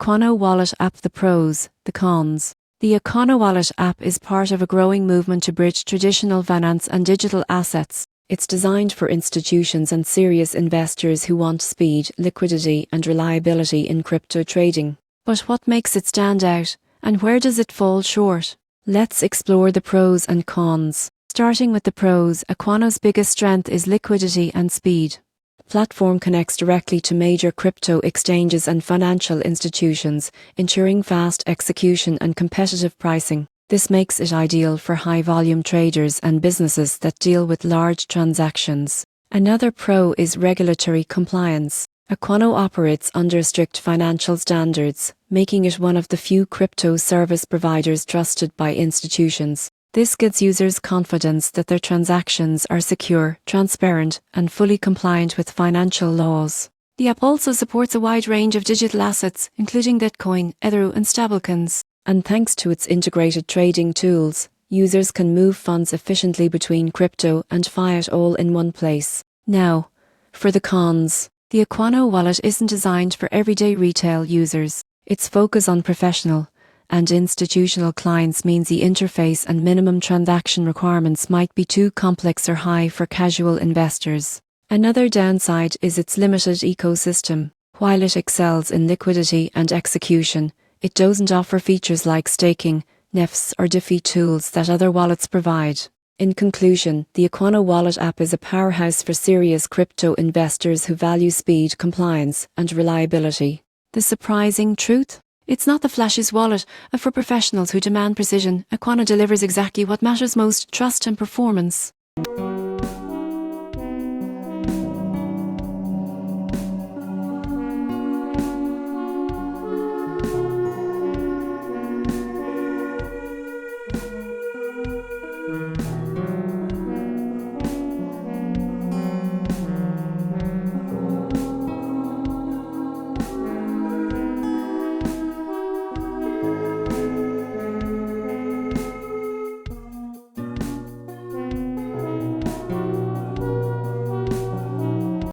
Aquanow Wallet app. The pros, the cons. The Aquanow Wallet app is part of a growing movement to bridge traditional finance and digital assets. It's designed for institutions and serious investors who want speed, liquidity, and reliability in crypto trading. But what makes it stand out, and where does it fall short? Let's explore the pros and cons. Starting with the pros, Aquanow's biggest strength is liquidity and speed. The platform connects directly to major crypto exchanges and financial institutions, ensuring fast execution and competitive pricing. This makes it ideal for high-volume traders and businesses that deal with large transactions. Another pro is regulatory compliance. Aquanow operates under strict financial standards, making it one of the few crypto service providers trusted by institutions. This gives users confidence that their transactions are secure, transparent, and fully compliant with financial laws. The app also supports a wide range of digital assets, including Bitcoin, Ether, and stablecoins. And thanks to its integrated trading tools, users can move funds efficiently between crypto and fiat all in one place. Now, for the cons. The Aquanow wallet isn't designed for everyday retail users. Its focus on professional and institutional clients means the interface and minimum transaction requirements might be too complex or high for casual investors. Another downside is its limited ecosystem. While it excels in liquidity and execution, it doesn't offer features like staking, NEFs, or DeFi tools that other wallets provide. In conclusion, the Aquanow Wallet app is a powerhouse for serious crypto investors who value speed, compliance, and reliability. The surprising truth? It's not the flashiest wallet, for professionals who demand precision, Aquanow delivers exactly what matters most: trust and performance.